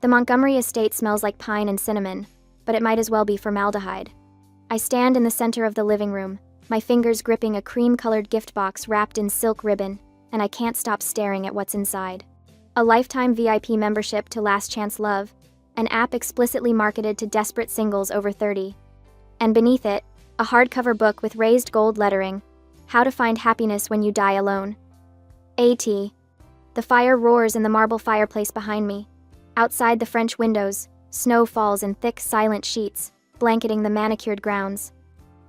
The Montgomery estate smells like pine and cinnamon, but it might as well be formaldehyde. I stand in the center of the living room, my fingers gripping a cream-colored gift box wrapped in silk ribbon, and I can't stop staring at what's inside. A lifetime VIP membership to Last Chance Love, an app explicitly marketed to desperate singles over 30. And beneath it, a hardcover book with raised gold lettering, How to Find Happiness When You Die Alone. A.T. The fire roars in the marble fireplace behind me. Outside the French windows, snow falls in thick, silent sheets, blanketing the manicured grounds.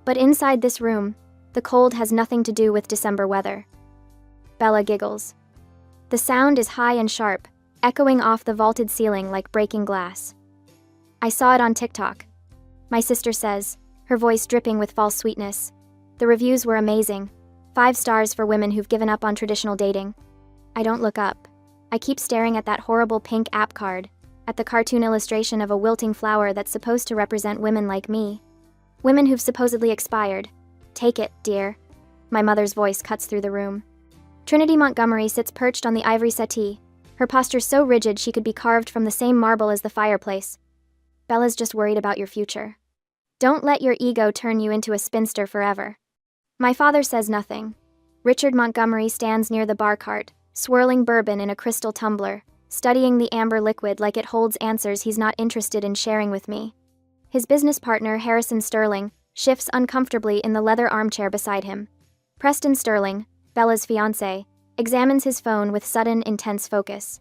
But inside this room, the cold has nothing to do with December weather. Bella giggles. The sound is high and sharp, echoing off the vaulted ceiling like breaking glass. I saw it on TikTok. My sister says, her voice dripping with false sweetness. The reviews were amazing. 5 stars for women who've given up on traditional dating. I don't look up. I keep staring at that horrible pink app card, at the cartoon illustration of a wilting flower that's supposed to represent women like me. Women who've supposedly expired. Take it, dear. My mother's voice cuts through the room. Trinity Montgomery sits perched on the ivory settee, her posture so rigid she could be carved from the same marble as the fireplace. Bella's just worried about your future. Don't let your ego turn you into a spinster forever. My father says nothing. Richard Montgomery stands near the bar cart, swirling bourbon in a crystal tumbler, studying the amber liquid like it holds answers he's not interested in sharing with me. His business partner, Harrison Sterling, shifts uncomfortably in the leather armchair beside him. Preston Sterling, Bella's fiancé, examines his phone with sudden, intense focus.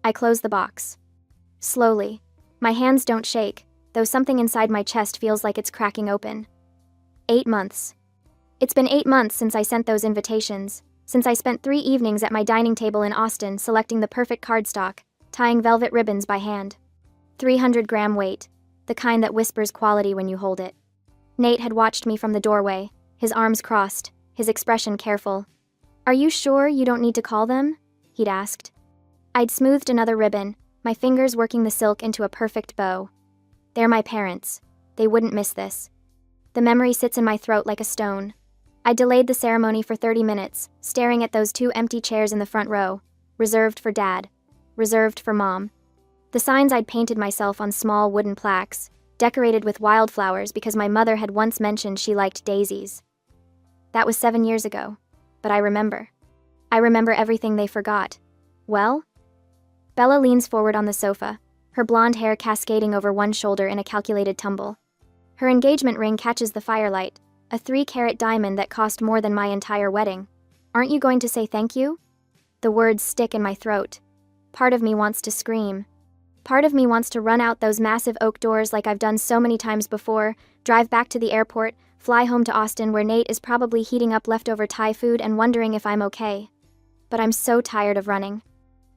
I close the box. Slowly. My hands don't shake, though something inside my chest feels like it's cracking open. 8 months. It's been 8 months since I sent those invitations, since I spent 3 evenings at my dining table in Austin selecting the perfect cardstock, tying velvet ribbons by hand. 300-gram weight, the kind that whispers quality when you hold it. Nate had watched me from the doorway, his arms crossed, his expression careful. "Are you sure you don't need to call them?" he'd asked. I'd smoothed another ribbon, my fingers working the silk into a perfect bow. They're my parents. They wouldn't miss this. The memory sits in my throat like a stone. I delayed the ceremony for 30 minutes, staring at those 2 empty chairs in the front row, reserved for Dad, reserved for Mom. The signs I'd painted myself on small wooden plaques, decorated with wildflowers because my mother had once mentioned she liked daisies. That was 7 years ago, but I remember. I remember everything they forgot. Well? Bella leans forward on the sofa, her blonde hair cascading over one shoulder in a calculated tumble. Her engagement ring catches the firelight, a 3-carat diamond that cost more than my entire wedding. Aren't you going to say thank you? The words stick in my throat. Part of me wants to scream. Part of me wants to run out those massive oak doors like I've done so many times before, drive back to the airport, fly home to Austin where Nate is probably heating up leftover Thai food and wondering if I'm okay. But I'm so tired of running.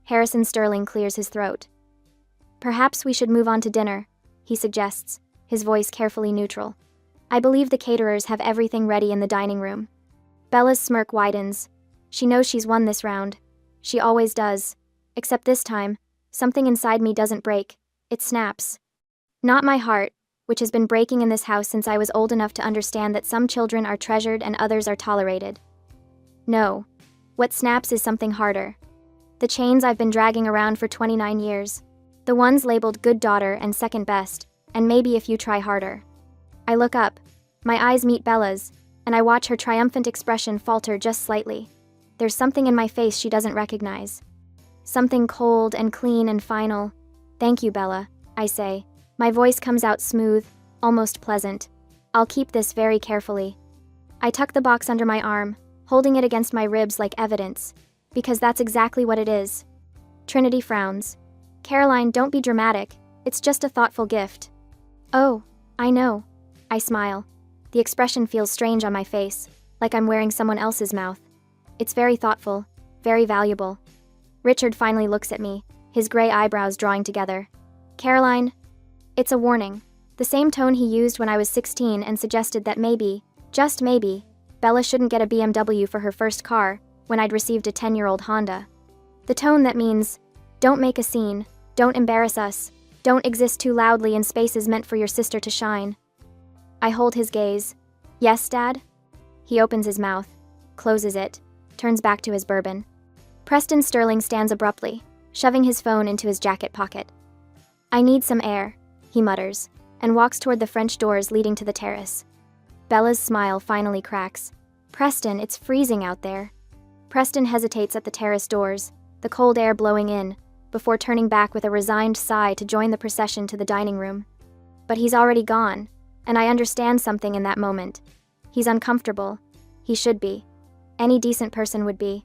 Harrison Sterling clears his throat. "Perhaps we should move on to dinner," he suggests, his voice carefully neutral. I believe the caterers have everything ready in the dining room. Bella's smirk widens. She knows she's won this round. She always does. Except this time, something inside me doesn't break. It snaps. Not my heart, which has been breaking in this house since I was old enough to understand that some children are treasured and others are tolerated. No. What snaps is something harder. The chains I've been dragging around for 29 years. The ones labeled good daughter and second best, and maybe if you try harder. I look up. My eyes meet Bella's, and I watch her triumphant expression falter just slightly. There's something in my face she doesn't recognize. Something cold and clean and final. "Thank you, Bella," I say. My voice comes out smooth, almost pleasant. I'll keep this very carefully. I tuck the box under my arm, holding it against my ribs like evidence, because that's exactly what it is. Trinity frowns. "Caroline, don't be dramatic. It's just a thoughtful gift." "Oh, I know." I smile. The expression feels strange on my face, like I'm wearing someone else's mouth. It's very thoughtful, very valuable. Richard finally looks at me, his gray eyebrows drawing together. "Caroline, it's a warning." The same tone he used when I was 16 and suggested that maybe, just maybe, Bella shouldn't get a BMW for her first car when I'd received a 10-year-old Honda. The tone that means, don't make a scene, don't embarrass us, don't exist too loudly in spaces meant for your sister to shine. I hold his gaze. "Yes, Dad?" He opens his mouth, closes it, turns back to his bourbon. Preston Sterling stands abruptly, shoving his phone into his jacket pocket. I need some air, he mutters, and walks toward the French doors leading to the terrace. Bella's smile finally cracks. Preston, it's freezing out there. Preston hesitates at the terrace doors, the cold air blowing in, before turning back with a resigned sigh to join the procession to the dining room. But he's already gone, and I understand something in that moment. He's uncomfortable. He should be. Any decent person would be.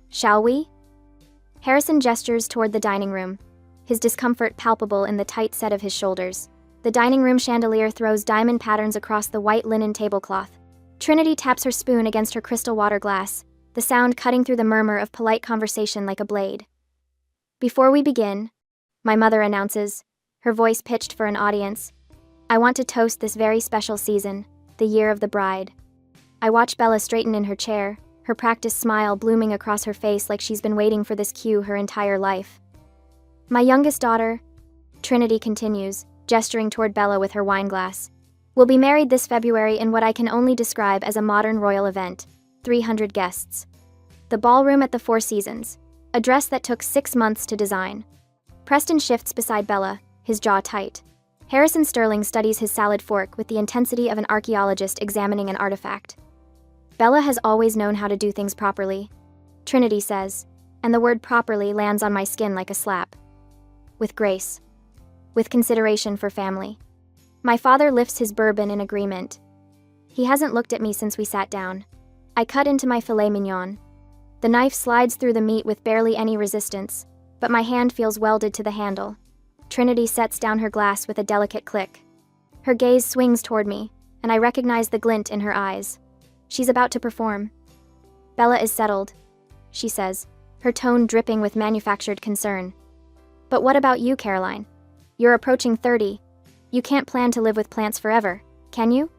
Shall we? Harrison gestures toward the dining room, his discomfort palpable in the tight set of his shoulders. The dining room chandelier throws diamond patterns across the white linen tablecloth. Trinity taps her spoon against her crystal water glass, the sound cutting through the murmur of polite conversation like a blade. Before we begin, my mother announces, her voice pitched for an audience, I want to toast this very special season, the year of the bride. I watch Bella straighten in her chair, her practiced smile blooming across her face like she's been waiting for this cue her entire life. My youngest daughter, Trinity continues, gesturing toward Bella with her wine glass, will be married this February in what I can only describe as a modern royal event, 300 guests. The ballroom at the Four Seasons, a dress that took 6 months to design. Preston shifts beside Bella, his jaw tight. Harrison Sterling studies his salad fork with the intensity of an archaeologist examining an artifact. Bella has always known how to do things properly, Trinity says, and the word properly lands on my skin like a slap. With grace. With consideration for family. My father lifts his bourbon in agreement. He hasn't looked at me since we sat down. I cut into my filet mignon. The knife slides through the meat with barely any resistance, but my hand feels welded to the handle. Trinity sets down her glass with a delicate click. Her gaze swings toward me, and I recognize the glint in her eyes. She's about to perform. Bella is settled, she says, her tone dripping with manufactured concern. But what about you, Caroline? You're approaching 30. You can't plan to live with plants forever, can you?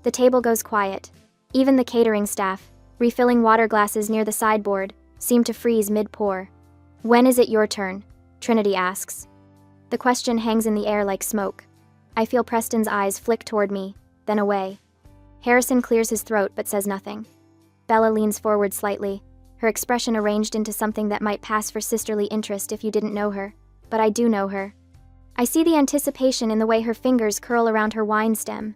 The table goes quiet. Even the catering staff, refilling water glasses near the sideboard, seem to freeze mid-pour. When is it your turn? Trinity asks. The question hangs in the air like smoke. I feel Preston's eyes flick toward me, then away. Harrison clears his throat but says nothing. Bella leans forward slightly, her expression arranged into something that might pass for sisterly interest if you didn't know her, but I do know her. I see the anticipation in the way her fingers curl around her wine stem.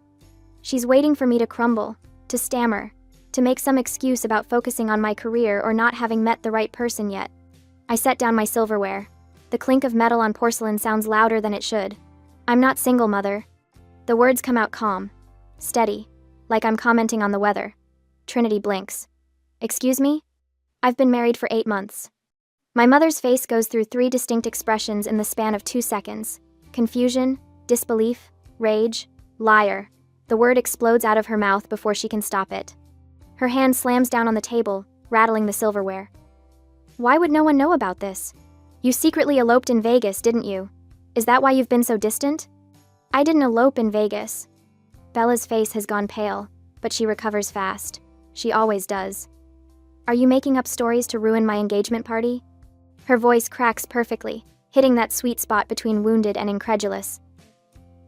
She's waiting for me to crumble, to stammer, to make some excuse about focusing on my career or not having met the right person yet. I set down my silverware. The clink of metal on porcelain sounds louder than it should. I'm not single, Mother. The words come out calm, steady, like I'm commenting on the weather. Trinity blinks. Excuse me? I've been married for 8 months. My mother's face goes through 3 distinct expressions in the span of 2 seconds. Confusion, disbelief, rage, liar. The word explodes out of her mouth before she can stop it. Her hand slams down on the table, rattling the silverware. Why would no one know about this? You secretly eloped in Vegas, didn't you? Is that why you've been so distant? I didn't elope in Vegas. Bella's face has gone pale, but she recovers fast. She always does. Are you making up stories to ruin my engagement party? Her voice cracks perfectly, hitting that sweet spot between wounded and incredulous.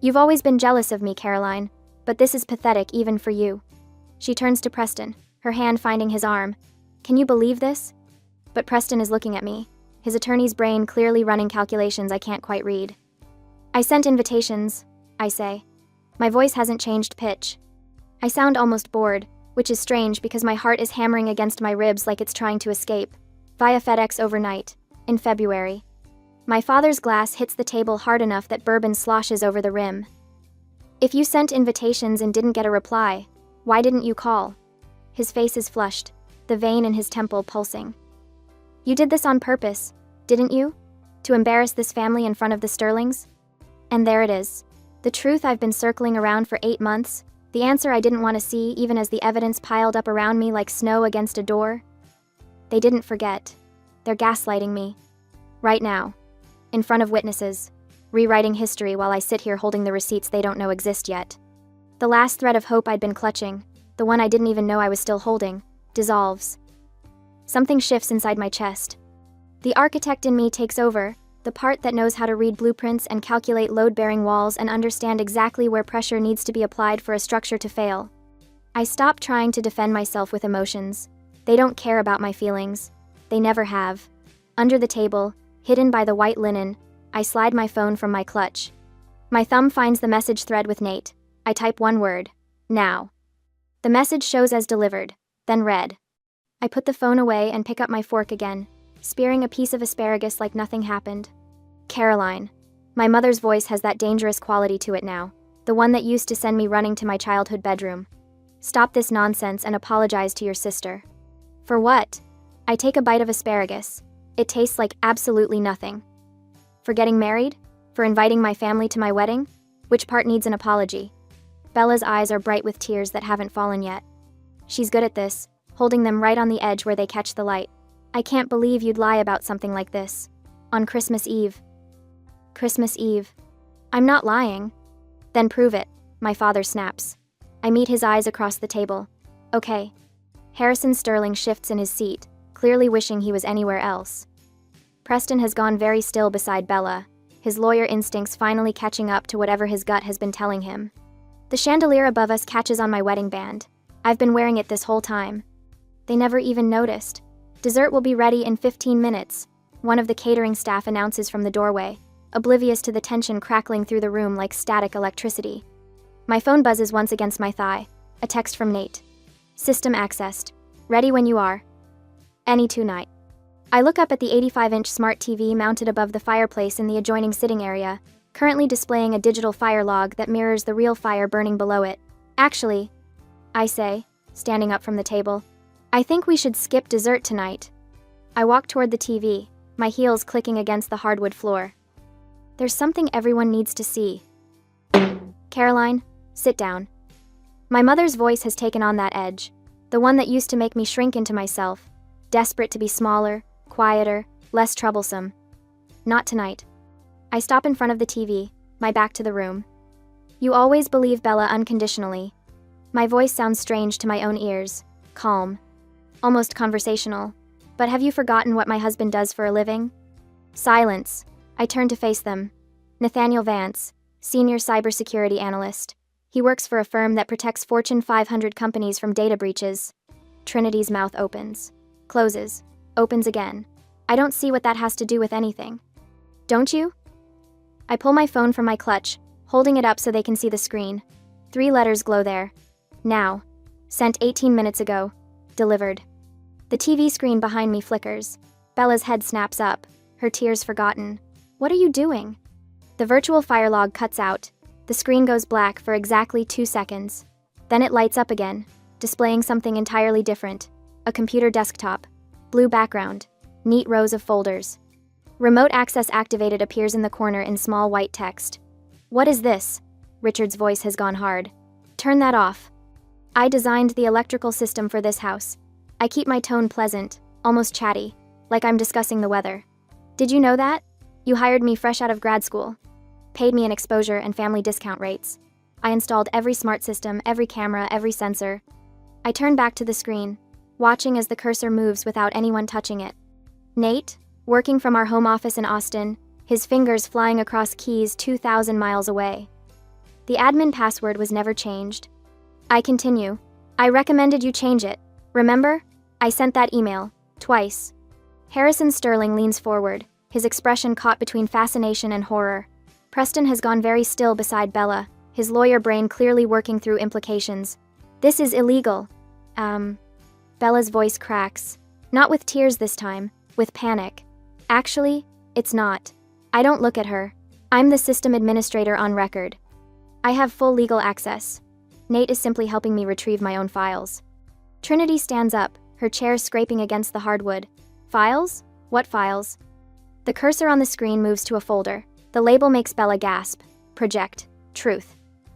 You've always been jealous of me, Caroline, but this is pathetic even for you. She turns to Preston, her hand finding his arm. Can you believe this? But Preston is looking at me, his attorney's brain clearly running calculations I can't quite read. I sent invitations, I say. My voice hasn't changed pitch. I sound almost bored, which is strange because my heart is hammering against my ribs like it's trying to escape. Via FedEx overnight, in February. My father's glass hits the table hard enough that bourbon sloshes over the rim. If you sent invitations and didn't get a reply, why didn't you call? His face is flushed, the vein in his temple pulsing. You did this on purpose, didn't you? To embarrass this family in front of the Sterlings? And there it is. The truth I've been circling around for 8 months, the answer I didn't want to see even as the evidence piled up around me like snow against a door. They didn't forget. They're gaslighting me. Right now. In front of witnesses. Rewriting history while I sit here holding the receipts they don't know exist yet. The last thread of hope I'd been clutching, the one I didn't even know I was still holding, dissolves. Something shifts inside my chest. The architect in me takes over, the part that knows how to read blueprints and calculate load-bearing walls and understand exactly where pressure needs to be applied for a structure to fail. I stop trying to defend myself with emotions. They don't care about my feelings. They never have. Under the table, hidden by the white linen, I slide my phone from my clutch. My thumb finds the message thread with Nate. I type one word. Now. The message shows as delivered, then read. I put the phone away and pick up my fork again, spearing a piece of asparagus like nothing happened. Caroline. My mother's voice has that dangerous quality to it now, the one that used to send me running to my childhood bedroom. Stop this nonsense and apologize to your sister. For what? I take a bite of asparagus. It tastes like absolutely nothing. For getting married? For inviting my family to my wedding? Which part needs an apology? Bella's eyes are bright with tears that haven't fallen yet. She's good at this, holding them right on the edge where they catch the light. I can't believe you'd lie about something like this. On Christmas Eve. Christmas Eve. I'm not lying. Then prove it, my father snaps. I meet his eyes across the table. Okay. Harrison Sterling shifts in his seat, clearly wishing he was anywhere else. Preston has gone very still beside Bella, his lawyer instincts finally catching up to whatever his gut has been telling him. The chandelier above us catches on my wedding band. I've been wearing it this whole time. They never even noticed. Dessert will be ready in 15 minutes, one of the catering staff announces from the doorway, oblivious to the tension crackling through the room like static electricity. My phone buzzes once against my thigh, a text from Nate. System accessed. Ready when you are. Any tonight. I look up at the 85-inch smart TV mounted above the fireplace in the adjoining sitting area, currently displaying a digital fire log that mirrors the real fire burning below it. Actually, I say, standing up from the table, I think we should skip dessert tonight. I walk toward the TV, my heels clicking against the hardwood floor. There's something everyone needs to see. Caroline, sit down. My mother's voice has taken on that edge, the one that used to make me shrink into myself, desperate to be smaller, quieter, less troublesome. Not tonight. I stop in front of the TV, my back to the room. You always believe Bella unconditionally. My voice sounds strange to my own ears, calm, almost conversational. But have you forgotten what my husband does for a living? Silence. I turn to face them. Nathaniel Vance, senior cybersecurity analyst. He works for a firm that protects Fortune 500 companies from data breaches. Trinity's mouth opens, closes, opens again. I don't see what that has to do with anything. Don't you? I pull my phone from my clutch, holding it up so they can see the screen. 3 letters glow there. Now. Sent 18 minutes ago. Delivered. The TV screen behind me flickers. Bella's head snaps up, her tears forgotten. What are you doing? The virtual fire log cuts out. The screen goes black for exactly 2 seconds. Then it lights up again, displaying something entirely different. A computer desktop. Blue background. Neat rows of folders. Remote access activated appears in the corner in small white text. What is this? Richard's voice has gone hard. Turn that off. I designed the electrical system for this house. I keep my tone pleasant, almost chatty, like I'm discussing the weather. Did you know that? You hired me fresh out of grad school. Paid me an exposure and family discount rates. I installed every smart system, every camera, every sensor. I turn back to the screen, watching as the cursor moves without anyone touching it. Nate, working from our home office in Austin, his fingers flying across keys 2,000 miles away. The admin password was never changed. I continue. I recommended you change it. Remember? I sent that email, twice. Harrison Sterling leans forward, his expression caught between fascination and horror. Preston has gone very still beside Bella, his lawyer brain clearly working through implications. This is illegal. Bella's voice cracks. Not with tears this time, with panic. Actually, it's not. I don't look at her. I'm the system administrator on record. I have full legal access. Nate is simply helping me retrieve my own files. Trinity stands up, her chair scraping against the hardwood. Files? What files? The cursor on the screen moves to a folder. The label makes Bella gasp. Project. Truth.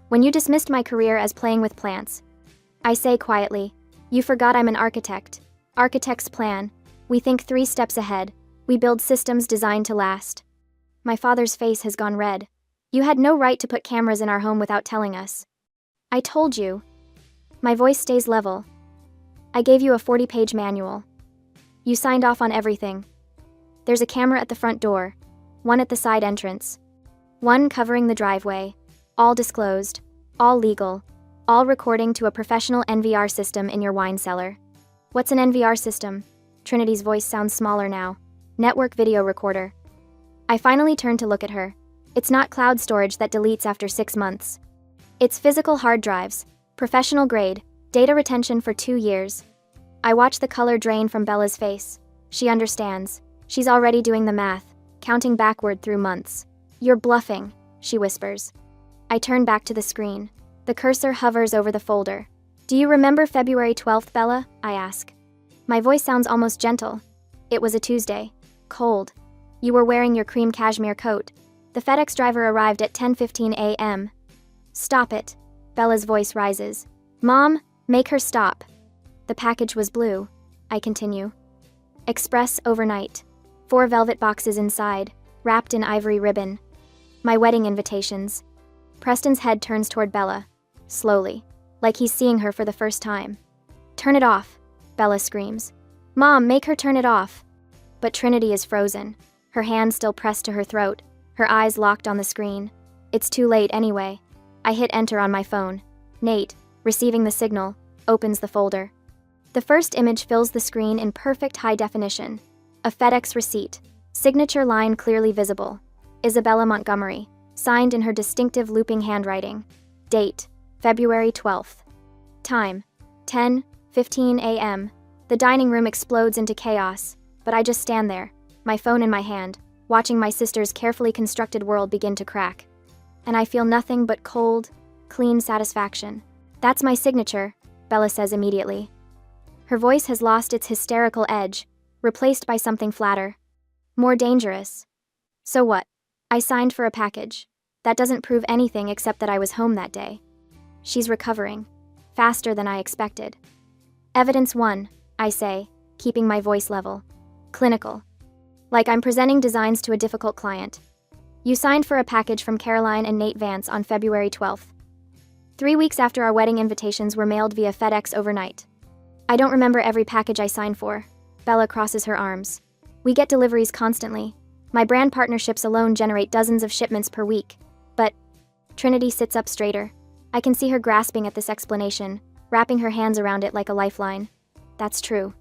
When you dismissed my career as playing with plants. I say quietly, you forgot I'm an architect. Architects plan. We think 3 steps ahead. We build systems designed to last. My father's face has gone red. You had no right to put cameras in our home without telling us. I told you. My voice stays level. I gave you a 40-page manual. You signed off on everything. There's a camera at the front door, one at the side entrance, one covering the driveway, all disclosed, all legal, all recording to a professional NVR system in your wine cellar. What's an NVR system? Trinity's voice sounds smaller now. Network video recorder. I finally turn to look at her. It's not cloud storage that deletes after 6 months. It's physical hard drives, professional grade, data retention for 2 years. I watch the color drain from Bella's face. She understands. She's already doing the math, counting backward through months. You're bluffing, she whispers. I turn back to the screen. The cursor hovers over the folder. Do you remember February 12th, Bella? I ask. My voice sounds almost gentle. It was a Tuesday. Cold. You were wearing your cream cashmere coat. The FedEx driver arrived at 10:15 a.m. Stop it. Bella's voice rises. Mom, make her stop. The package was blue. I continue. Express overnight. 4 velvet boxes inside, wrapped in ivory ribbon. My wedding invitations. Preston's head turns toward Bella, slowly, like he's seeing her for the first time. Turn it off, Bella screams. Mom, make her turn it off. But Trinity is frozen, her hand still pressed to her throat, her eyes locked on the screen. It's too late anyway. I hit enter on my phone. Nate, receiving the signal, opens the folder. The first image fills the screen in perfect high definition. A FedEx receipt, signature line clearly visible. Isabella Montgomery, signed in her distinctive looping handwriting. Date, February 12th. Time, 10:15 a.m. The dining room explodes into chaos, but I just stand there, my phone in my hand, watching my sister's carefully constructed world begin to crack. And I feel nothing but cold, clean satisfaction. That's my signature, Bella says immediately. Her voice has lost its hysterical edge, replaced by something flatter. More dangerous. So what? I signed for a package. That doesn't prove anything except that I was home that day. She's recovering. Faster than I expected. Evidence 1, I say, keeping my voice level. Clinical. Like I'm presenting designs to a difficult client. You signed for a package from Caroline and Nate Vance on February 12th. 3 weeks after our wedding invitations were mailed via FedEx overnight. I don't remember every package I signed for. Bella crosses her arms. We get deliveries constantly. My brand partnerships alone generate dozens of shipments per week. But Trinity sits up straighter. I can see her grasping at this explanation, wrapping her hands around it like a lifeline. That's true.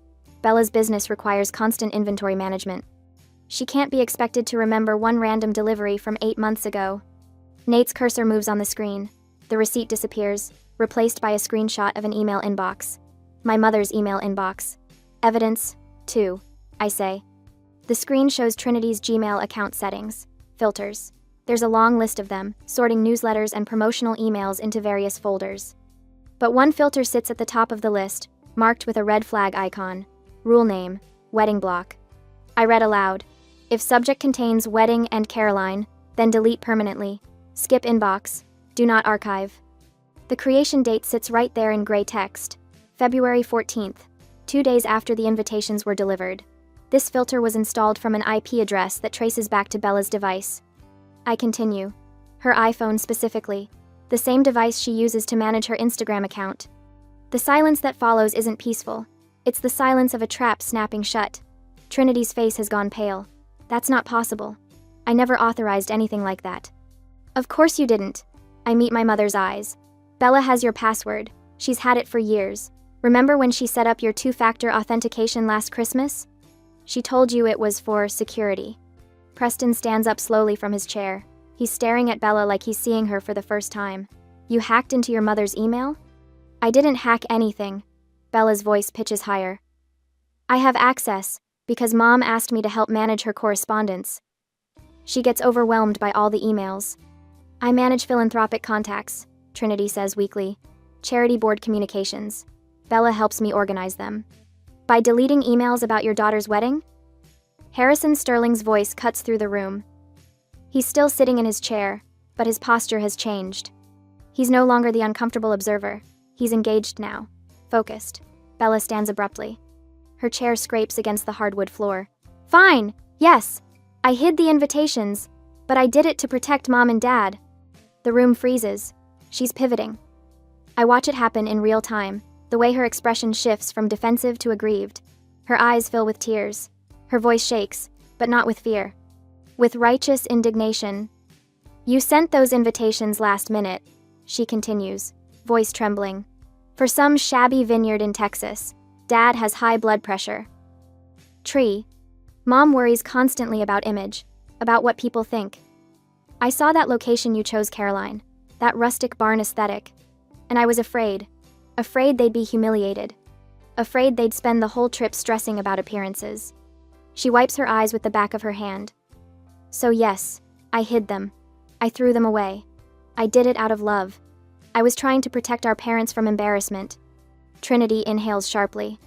Bella's business requires constant inventory management. She can't be expected to remember one random delivery from 8 months ago. Nate's cursor moves on the screen. The receipt disappears, replaced by a screenshot of an email inbox. My mother's email inbox. Evidence 2, I say. The screen shows Trinity's Gmail account settings, filters. There's a long list of them, sorting newsletters and promotional emails into various folders. But one filter sits at the top of the list, marked with a red flag icon. Rule name, wedding block. I read aloud. If subject contains wedding and Caroline, then delete permanently. Skip inbox. Do not archive. The creation date sits right there in gray text. February 14th, 2 days after the invitations were delivered. This filter was installed from an IP address that traces back to Bella's device. I continue. Her iPhone specifically. The same device she uses to manage her Instagram account. The silence that follows isn't peaceful. It's the silence of a trap snapping shut. Trinity's face has gone pale. That's not possible. I never authorized anything like that. Of course you didn't. I meet my mother's eyes. Bella has your password. She's had it for years. Remember when she set up your 2-factor authentication last Christmas? She told you it was for security. Preston stands up slowly from his chair. He's staring at Bella like he's seeing her for the first time. You hacked into your mother's email? I didn't hack anything. Bella's voice pitches higher. I have access, because Mom asked me to help manage her correspondence. She gets overwhelmed by all the emails. I manage philanthropic contacts, Trinity says weakly. Charity board communications. Bella helps me organize them. By deleting emails about your daughter's wedding? Harrison Sterling's voice cuts through the room. He's still sitting in his chair, but his posture has changed. He's no longer the uncomfortable observer. He's engaged now. Focused. Bella stands abruptly. Her chair scrapes against the hardwood floor. Fine, yes. I hid the invitations, but I did it to protect Mom and Dad. The room freezes. She's pivoting. I watch it happen in real time, the way her expression shifts from defensive to aggrieved. Her eyes fill with tears. Her voice shakes, but not with fear. With righteous indignation. You sent those invitations last minute, she continues, voice trembling. For some shabby vineyard in Texas. Dad has high blood pressure. Tree. Mom worries constantly about image. about what people think. I saw that location you chose, Caroline, that rustic barn aesthetic, and I was afraid. Afraid they'd be humiliated. Afraid they'd spend the whole trip stressing about appearances. She wipes her eyes with the back of her hand. So yes, I hid them. I threw them away. I did it out of love. I was trying to protect our parents from embarrassment. Trinity inhales sharply.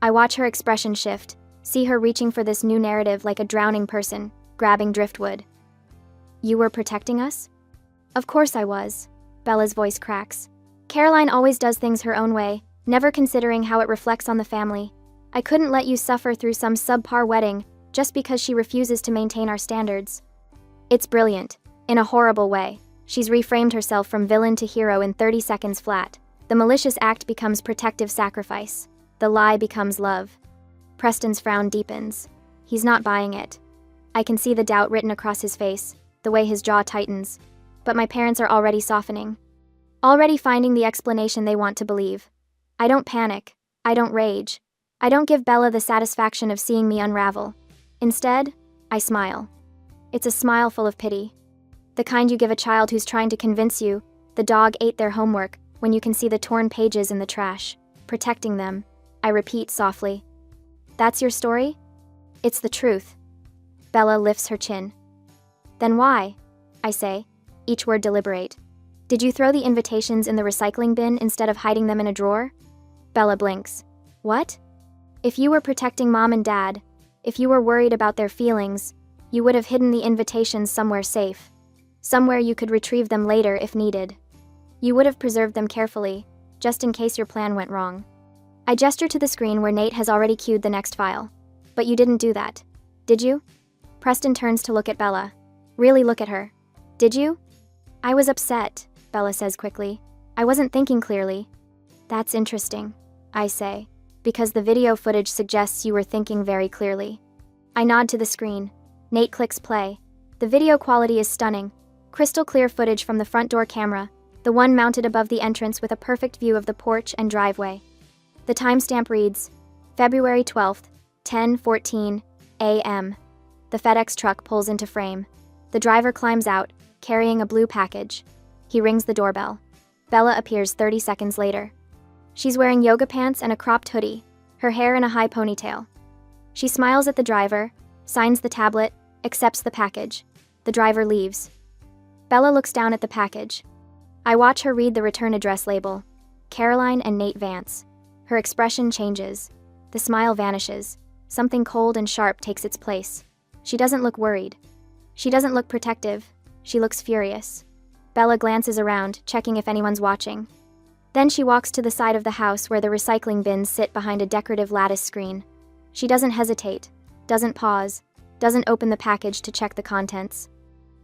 I watch her expression shift, see her reaching for this new narrative like a drowning person, grabbing driftwood. You were protecting us? Of course I was. Bella's voice cracks. Caroline always does things her own way, never considering how it reflects on the family. I couldn't let you suffer through some subpar wedding just because she refuses to maintain our standards. It's brilliant. In a horrible way. She's reframed herself from villain to hero in 30 seconds flat. The malicious act becomes protective sacrifice. The lie becomes love. Preston's frown deepens. He's not buying it. I can see the doubt written across his face, the way his jaw tightens. But my parents are already softening. Already finding the explanation they want to believe. I don't panic. I don't rage. I don't give Bella the satisfaction of seeing me unravel. Instead, I smile. It's a smile full of pity. The kind you give a child who's trying to convince you the dog ate their homework when you can see the torn pages in the trash. Protecting them, I repeat softly. That's your story? It's the truth. Bella lifts her chin. Then why? I say, each word deliberate. Did you throw the invitations in the recycling bin instead of hiding them in a drawer? Bella blinks. What? If you were protecting Mom and Dad, if you were worried about their feelings, you would have hidden the invitations somewhere safe. Somewhere you could retrieve them later if needed. You would have preserved them carefully, just in case your plan went wrong. I gesture to the screen where Nate has already queued the next file. But you didn't do that. Did you? Preston turns to look at Bella. Really look at her. Did you? I was upset, Bella says quickly. I wasn't thinking clearly. That's interesting, I say, because the video footage suggests you were thinking very clearly. I nod to the screen. Nate clicks play. The video quality is stunning. Crystal clear footage from the front door camera, the one mounted above the entrance with a perfect view of the porch and driveway. The timestamp reads, February 12th, 10:14 a.m. The FedEx truck pulls into frame. The driver climbs out, carrying a blue package. He rings the doorbell. Bella appears 30 seconds later. She's wearing yoga pants and a cropped hoodie, her hair in a high ponytail. She smiles at the driver, signs the tablet, accepts the package. The driver leaves. Bella looks down at the package. I watch her read the return address label. Caroline and Nate Vance. Her expression changes. The smile vanishes. Something cold and sharp takes its place. She doesn't look worried. She doesn't look protective. She looks furious. Bella glances around, checking if anyone's watching. Then she walks to the side of the house where the recycling bins sit behind a decorative lattice screen. She doesn't hesitate, doesn't pause, doesn't open the package to check the contents.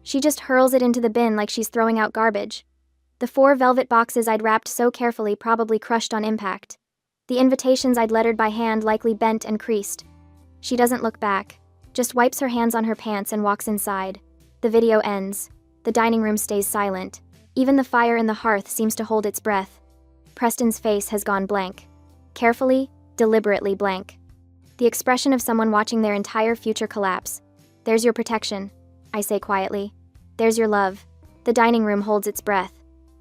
She just hurls it into the bin like she's throwing out garbage. The 4 velvet boxes I'd wrapped so carefully probably crushed on impact. The invitations I'd lettered by hand likely bent and creased. She doesn't look back, just wipes her hands on her pants and walks inside. The video ends. The dining room stays silent. Even the fire in the hearth seems to hold its breath. Preston's face has gone blank. Carefully, deliberately blank. The expression of someone watching their entire future collapse. There's your protection, I say quietly. There's your love. The dining room holds its breath.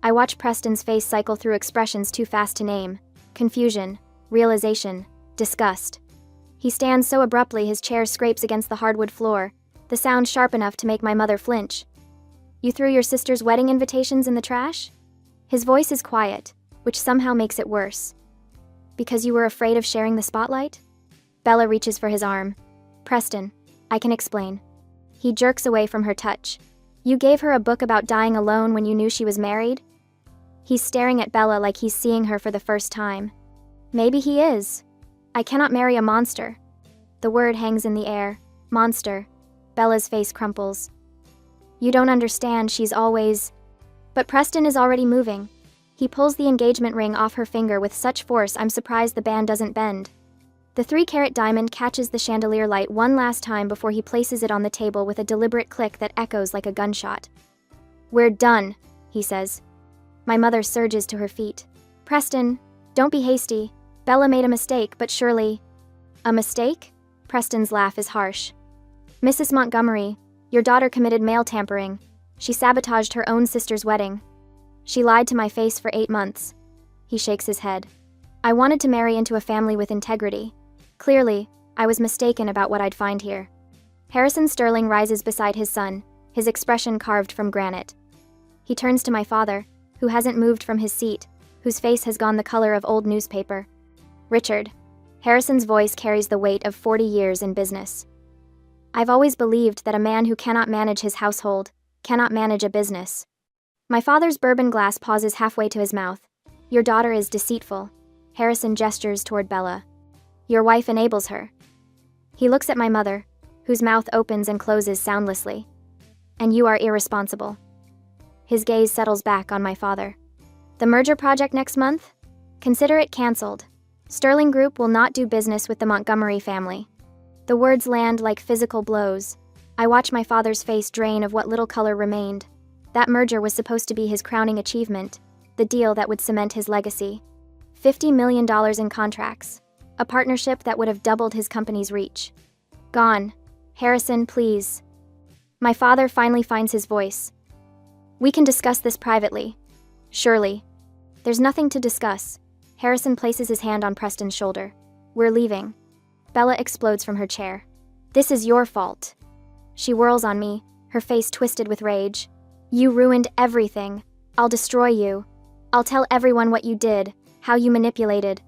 I watch Preston's face cycle through expressions too fast to name. Confusion, realization, disgust. He stands so abruptly his chair scrapes against the hardwood floor, the sound sharp enough to make my mother flinch. You threw your sister's wedding invitations in the trash? His voice is quiet, which somehow makes it worse. Because you were afraid of sharing the spotlight? Bella reaches for his arm. Preston, I can explain. He jerks away from her touch. You gave her a book about dying alone when you knew she was married? He's staring at Bella like he's seeing her for the first time. Maybe he is. I cannot marry a monster. The word hangs in the air. Monster. Bella's face crumples. You don't understand, she's always... But Preston is already moving. He pulls the engagement ring off her finger with such force I'm surprised the band doesn't bend. The 3-carat diamond catches the chandelier light one last time before he places it on the table with a deliberate click that echoes like a gunshot. We're done, he says. My mother surges to her feet. Preston, don't be hasty. Bella made a mistake, but surely... A mistake? Preston's laugh is harsh. Mrs. Montgomery, Your daughter committed mail tampering. She sabotaged her own sister's wedding. She lied to my face for 8 months. He shakes his head. I wanted to marry into a family with integrity. Clearly, I was mistaken about what I'd find here. Harrison Sterling rises beside his son, his expression carved from granite. He turns to my father, who hasn't moved from his seat, whose face has gone the color of old newspaper. Richard. Harrison's voice carries the weight of 40 years in business. I've always believed that a man who cannot manage his household cannot manage a business. My father's bourbon glass pauses halfway to his mouth. Your daughter is deceitful. Harrison gestures toward Bella. Your wife enables her. He looks at my mother, whose mouth opens and closes soundlessly. And you are irresponsible. His gaze settles back on my father. The merger project next month? Consider it canceled. Sterling Group will not do business with the Montgomery family. The words land like physical blows. I watch my father's face drain of what little color remained. That merger was supposed to be his crowning achievement, the deal that would cement his legacy. $50 million in contracts. A partnership that would have doubled his company's reach. Gone. Harrison, please. My father finally finds his voice. We can discuss this privately. Surely. There's nothing to discuss. Harrison places his hand on Preston's shoulder. We're leaving. Bella explodes from her chair. This is your fault. She whirls on me, her face twisted with rage. You ruined everything. I'll destroy you. I'll tell everyone what you did, how you manipulated.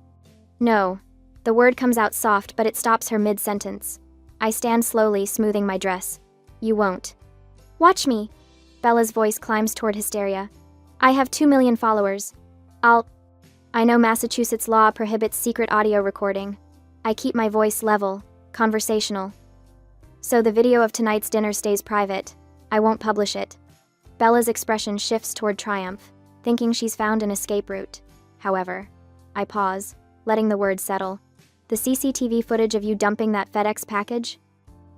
No. The word comes out soft, but it stops her mid-sentence. I stand slowly, smoothing my dress. You won't. Watch me. Bella's voice climbs toward hysteria. I have 2 million followers. I know Massachusetts law prohibits secret audio recording. I keep my voice level, conversational. So the video of tonight's dinner stays private. I won't publish it. Bella's expression shifts toward triumph, thinking she's found an escape route. However, I pause, letting the words settle. The CCTV footage of you dumping that FedEx package?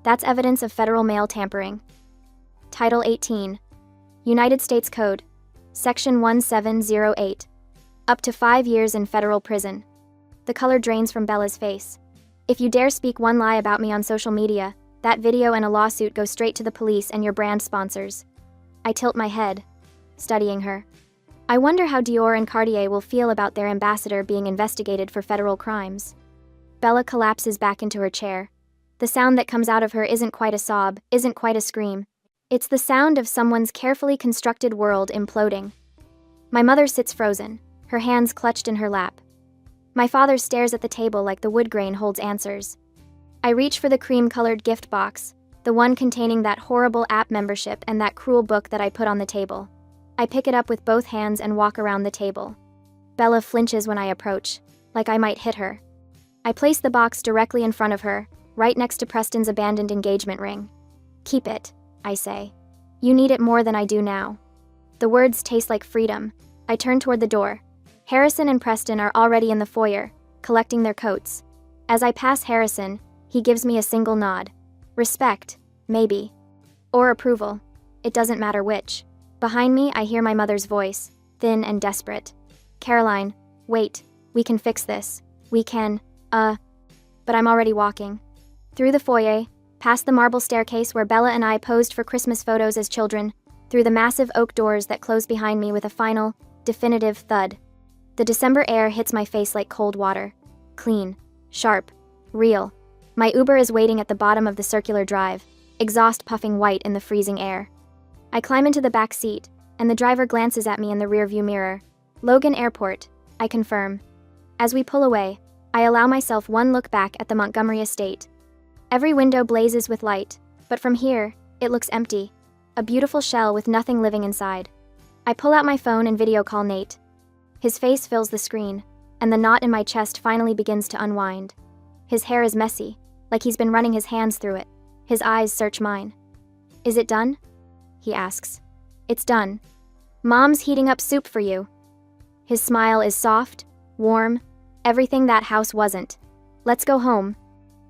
That's evidence of federal mail tampering. Title 18. United States Code. Section 1708. Up to 5 years in federal prison. The color drains from Bella's face. If you dare speak one lie about me on social media, that video and a lawsuit go straight to the police and your brand sponsors. I tilt my head, studying her. I wonder how Dior and Cartier will feel about their ambassador being investigated for federal crimes. Bella collapses back into her chair. The sound that comes out of her isn't quite a sob, isn't quite a scream. It's the sound of someone's carefully constructed world imploding. My mother sits frozen, her hands clutched in her lap. My father stares at the table like the wood grain holds answers. I reach for the cream-colored gift box, the one containing that horrible app membership and that cruel book that I put on the table. I pick it up with both hands and walk around the table. Bella flinches when I approach, like I might hit her. I place the box directly in front of her, right next to Preston's abandoned engagement ring. Keep it, I say. You need it more than I do now. The words taste like freedom. I turn toward the door. Harrison and Preston are already in the foyer, collecting their coats. As I pass Harrison, he gives me a single nod. Respect, maybe. Or approval. It doesn't matter which. Behind me, I hear my mother's voice, thin and desperate. Caroline, wait, we can fix this. We can, but I'm already walking. Through the foyer, past the marble staircase where Bella and I posed for Christmas photos as children, through the massive oak doors that close behind me with a final, definitive thud. The December air hits my face like cold water. Clean, sharp, real. My Uber is waiting at the bottom of the circular drive, exhaust puffing white in the freezing air. I climb into the back seat, and the driver glances at me in the rearview mirror. Logan Airport, I confirm. As we pull away, I allow myself one look back at the Montgomery estate. Every window blazes with light, but from here, it looks empty. A beautiful shell with nothing living inside. I pull out my phone and video call Nate. His face fills the screen, and the knot in my chest finally begins to unwind. His hair is messy, like he's been running his hands through it. His eyes search mine. Is it done? He asks. It's done. Mom's heating up soup for you. His smile is soft, warm, everything that house wasn't. Let's go home.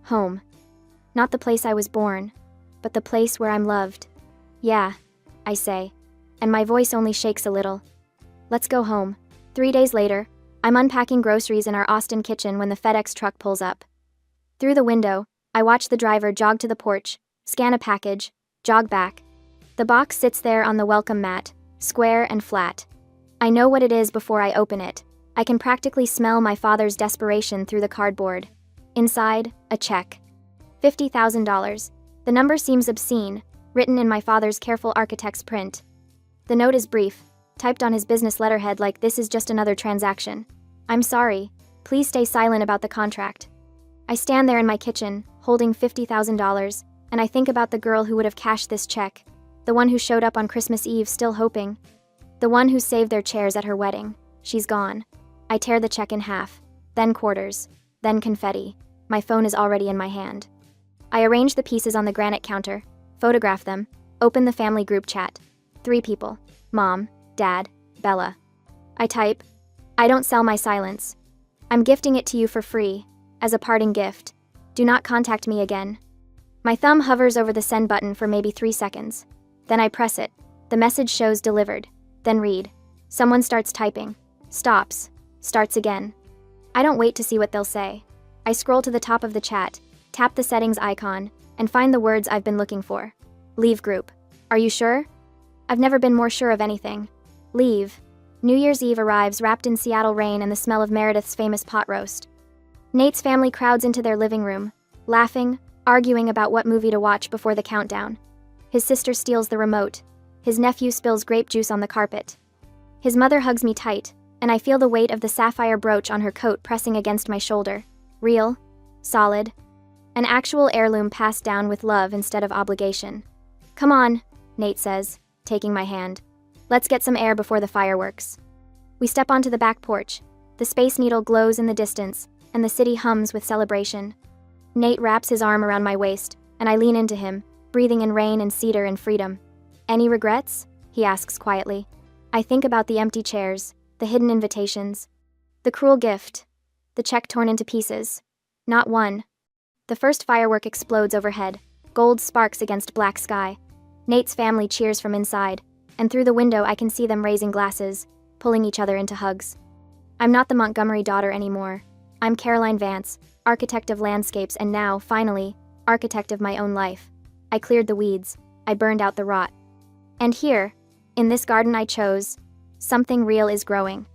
Home. Not the place I was born, but the place where I'm loved. Yeah, I say, and my voice only shakes a little. Let's go home. 3 days later, I'm unpacking groceries in our Austin kitchen when the FedEx truck pulls up. Through the window, I watch the driver jog to the porch, scan a package, Jog back. The box sits there on the welcome mat, square and flat. I know what it is before I open it. I can practically smell my father's desperation through the cardboard. Inside, a check. $50,000. The number seems obscene, written in my father's careful architect's print. The note is brief, typed on his business letterhead like this is just another transaction. I'm sorry. Please stay silent about the contract. I stand there in my kitchen, holding $50,000, and I think about the girl who would have cashed this check. The one who showed up on Christmas Eve still hoping. The one who saved their chairs at her wedding. She's gone. I tear the check in half, then quarters, then confetti. My phone is already in my hand. I arrange the pieces on the granite counter, photograph them, open the family group chat. 3 people. Mom, Dad, Bella. I type, I don't sell my silence. I'm gifting it to you for free, as a parting gift. Do not contact me again. My thumb hovers over the send button for maybe 3 seconds. Then I press it. The message shows delivered. Then read. Someone starts typing. Stops. Starts again. I don't wait to see what they'll say. I scroll to the top of the chat, tap the settings icon, and find the words I've been looking for. Leave group. Are you sure? I've never been more sure of anything. Leave. New Year's Eve arrives wrapped in Seattle rain and the smell of Meredith's famous pot roast. Nate's family crowds into their living room, laughing, arguing about what movie to watch before the countdown. His sister steals the remote. His nephew spills grape juice on the carpet. His mother hugs me tight, and I feel the weight of the sapphire brooch on her coat pressing against my shoulder. Real, solid, an actual heirloom passed down with love instead of obligation. Come on, Nate says, taking my hand. Let's get some air before the fireworks. We step onto the back porch. The Space Needle glows in the distance, and the city hums with celebration. Nate wraps his arm around my waist, and I lean into him, breathing in rain and cedar and freedom. Any regrets? He asks quietly. I think about the empty chairs, the hidden invitations, the cruel gift, the check torn into pieces. Not one. The first firework explodes overhead, gold sparks against black sky. Nate's family cheers from inside, and through the window I can see them raising glasses, pulling each other into hugs. I'm not the Montgomery daughter anymore. I'm Caroline Vance, architect of landscapes and now, finally, architect of my own life. I cleared the weeds. I burned out the rot. And here, in this garden I chose, something real is growing.